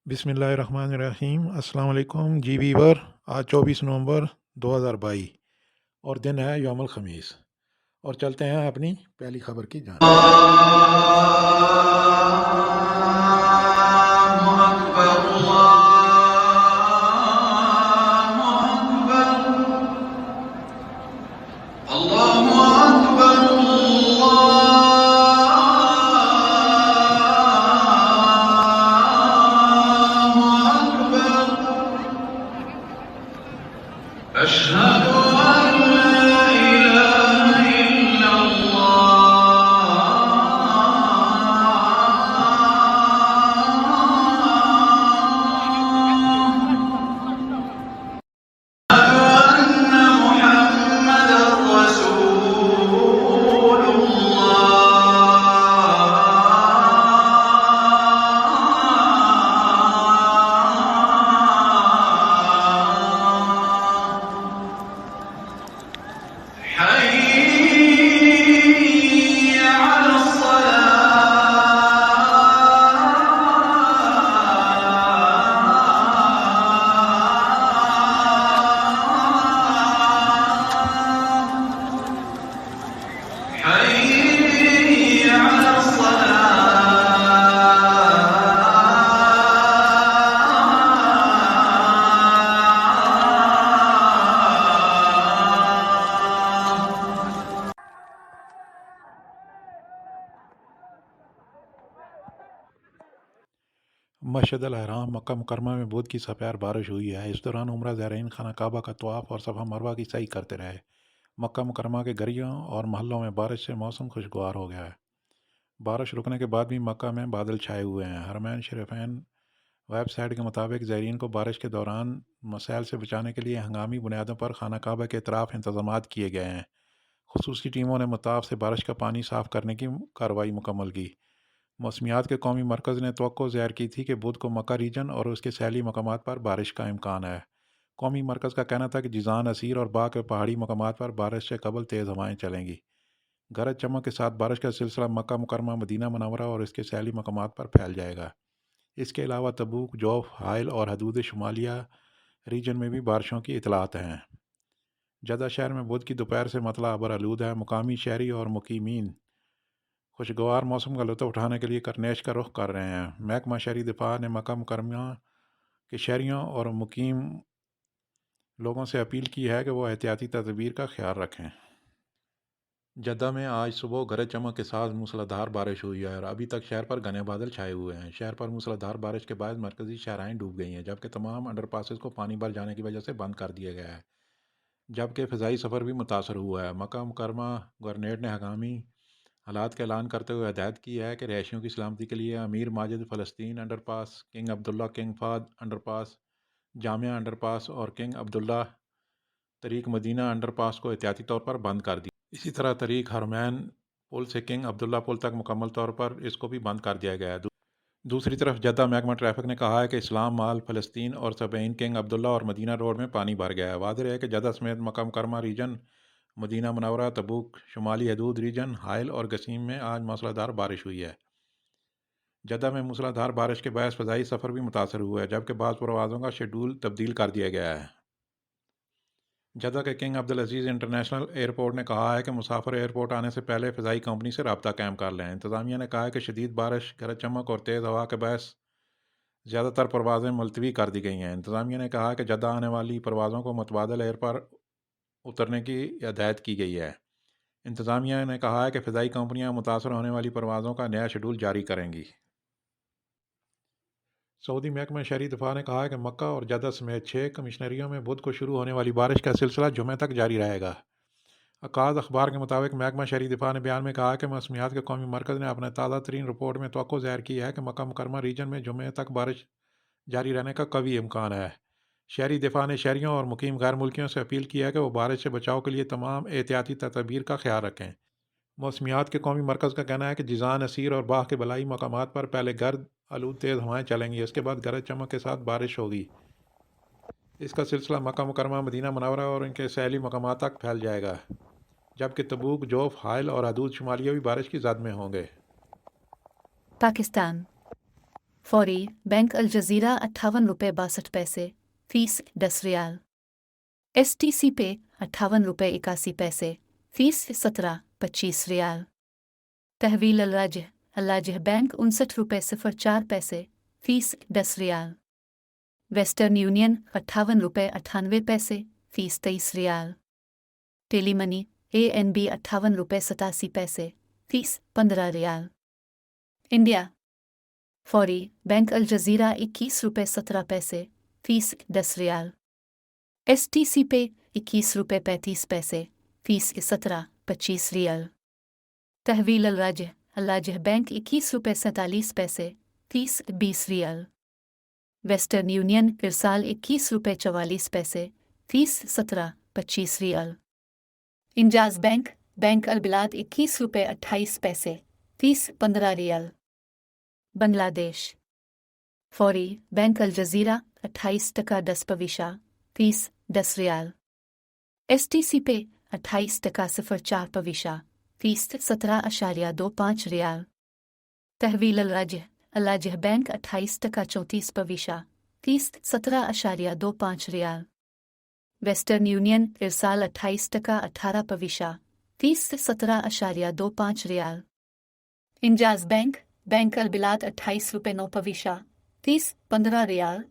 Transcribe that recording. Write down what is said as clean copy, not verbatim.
बिस्मिल्लाहिर्रहमानिर्रहीम। अस्सलाम वालेकुम जी वीवर। आज 24 नवंबर 2022 और दिन है यौमुल खमीस। और चलते हैं अपनी पहली खबर की जानिब। मस्जिद अल हराम मक्का मुकरमा में बुध की सपहर बारिश हुई है। इस दौरान उम्रा ज़ायरीन खाना काबा का तवाफ़ और सफ़ा मरवा की सही करते रहे। मक्का मुकरमा के गलियों और महलों में बारिश से मौसम खुशगवार हो गया है। बारिश रुकने के बाद भी मक्का में बादल छाए हुए हैं। हरमैन शरीफैन वेबसाइट के मुताबिक ज़ायरीन को बारिश के दौरान मसाइल से बचाने के लिए हंगामी बुनियादों पर खाना काबा के अतराफ़ इंतज़ामात किए गए हैं। खुसूसी टीमों ने मताफ से बारिश का पानी साफ़ करने की कार्रवाई मुकम्मल की। मौसमियात के कौमी मरकज़ ने तवक्को ज़ाहिर की थी कि बुध को मक्का रीजन और उसके सैली मकामात पर बारिश का इम्कान है। कौमी मरकज़ का कहना था कि जिज़ान, असीर और बाग के पहाड़ी मकामात पर बारिश से कबल तेज़ हवाएँ चलेंगी। गरज चमक के साथ बारिश का सिलसिला मक्का मुकरमा, मदीना मुनव्वरा और इसके सैली मकामात पर फैल जाएगा। इसके अलावा तबूक, जौफ, हाइल और हदूद शुमालिया रीजन में भी बारिशों की इतलात हैं। जद्दा शहर में बुध की दोपहर से मतला अबर आलूद है। मुकामी शहरी और मुकीमीन खुशगवार मौसम का लुत्फ़ उठाने के लिए करनेश का रुख कर रहे हैं। महकमा शहरी दिफा ने मक्का मुकरमा के शहरियों और मुकीम लोगों से अपील की है कि वो एहतियाती तदबीर का ख्याल रखें। जद्दा में आज सुबह गरज चमक के साथ मूसलाधार बारिश हुई है और अभी तक शहर पर घने बादल छाए हुए हैं। शहर पर मूसलाधार बारिश के बाद मरकजी शाहराहें डूब गई हैं, जबकि तमाम अंडरपासेस को पानी भर जाने की वजह से बंद कर दिया गया है। जबकि फ़िज़ाई सफ़र भी मुतासर हुआ है। मक्का मुकरमा गवर्नरेट ने हंगामी हालात का ऐलान करते हुए हदायत की है कि रहायशियों की सलामती के लिए अमीर माजिद फ़लस्तीन underpass, King Abdullah King Fahd underpass, Jamia underpass और किंग अब्दुल्ला तरीक मदीना अंडरपास को एहतियाती तौर पर बंद कर दिया। इसी तरह तरीक हरमैन पुल से किंग अब्दुल्ला पुल तक मुकम्मल तौर पर इसको भी बंद कर दिया गया है। दूसरी तरफ जद्दा महकमा ट्रैफिक ने कहा है कि इस्लाम माल, फ़लस्तीन और सबईन, किंग अब्दुल्ला और मदीना रोड में पानी भर गया है। वाज़ेह है कि जद्दा समेत Makkah Mukarramah region, Madinah Munawwarah, Tabuk, शुमाली हदूद रीजन, हाइल और गसीम में आज मूसलाधार बारिश हुई है। जद्दा में मूसलाधार बारिश के बायस फ़ज़ाई सफ़र भी मुतासर हुआ है, जबकि बाज़ परवाज़ों का शेड्यूल तब्दील कर दिया गया है। जद्दा के किंग अब्दुल अजीज़ इंटरनेशनल एयरपोर्ट ने कहा है कि मुसाफिर एयरपोर्ट आने से पहले फ़िज़ाई कंपनी से रब्ता कायम कर लें। इंतज़ामिया ने कहा है कि शदीद बारिश, गरज चमक और तेज़ हवा के बायस ज़्यादातर परवाज़ें मुलतवी कर दी गई हैं। इंतज़ामिया ने कहा कि जद्दा आने वाली परवाज़ों को मुतबादिल एयर पर उतरने की हिदायत की गई है। इंतज़ामिया ने कहा है कि फ़िज़ाई कंपनियां मुतासर होने वाली परवाज़ों का नया शेड्यूल जारी करेंगी। सऊदी महकमा शहरी दिफा ने कहा है कि मक्का और जद्दा समेत 6 कमिश्नरियों में बुध को शुरू होने वाली बारिश का सिलसिला जुमे तक जारी रहेगा। अकाद अखबार के मुताबिक महकमा शहरी दिफा ने बयान में कहा कि मौसमियात के कौमी मरकज़ ने अपने ताज़ा तरीन रिपोर्ट में तवक्को ज़ाहिर की है कि मक्का मुकरमा रीजन में जुमे तक बारिश जारी रहने का कवी इम्कान है। शहरी दिफा ने शहरियों और मुकीम गैर मुल्कियों से अपील की है कि वो बारिश से बचाव के लिए तमाम एहतियाती तदबीर का ख्याल रखें। मौसमियात के कौमी मरकज़ का कहना है कि जिज़ान, असीर और बाह के बलाई मकामात पर पहले गर्द आलूद तेज़ हवाएँ चलेंगी, इसके बाद गरज चमक के साथ बारिश होगी। इसका सिलसिला मक्का मुकरमा, मदीना मुनव्वरा और इनके सैली मकामात तक फैल जाएगा, जबकि तबूक, जौफ, हाइल और हदूद शुमालिया भी बारिश की जद में होंगे। पाकिस्तान। फौरी बैंक अल जजीरा 58 रुपये 62 पैसे फीस 10 रियाल। STC पे 58 रुपये 81 पैसे फीस 17-25 रियाल। तहवील अल्लाजह बैंक 59 रुपये 04 पैसे फीस 10 रियाल। वेस्टर्न यूनियन 58 रुपये 98 पैसे फीस 23 रियाल। टेलीमनी ANB 58 रुपये 87 पैसे फीस 15 रियाल। इंडिया फौरी बैंक अल जजीरा 21 रुपये 17 पैसे फीस 10 रियाल। STC पे 21 रुपये 35 पैसे फीस 17-25 रियाल। तहवील अल्लाजह बैंक 21 रुपये 47 पैसे फीस 20 रियाल। वेस्टर्न यूनियन इरसाल 21 रुपये 44 पैसे fee 17-25 riyal. Enjaz bank Albilad 21 रुपये 28 पैसे फीस 15 रियाल। बांग्लादेश फौरी बैंक अल जजीरा 28% 10 पविशा फीस 10 रियाल। STC पे 28% 04 पविशा फीस 17.25 रियाल। तहवील अल्लाजह बैंक 28% 34 पविशा फीस 17.25 रियाल। वेस्टर्न यूनियन इरसाल 28% 18 पविशा फीस 17.25 रियाल। इंजाज बैंक अलबिलाद 28 रुपये 9 पविशा फीस 15 रियाल।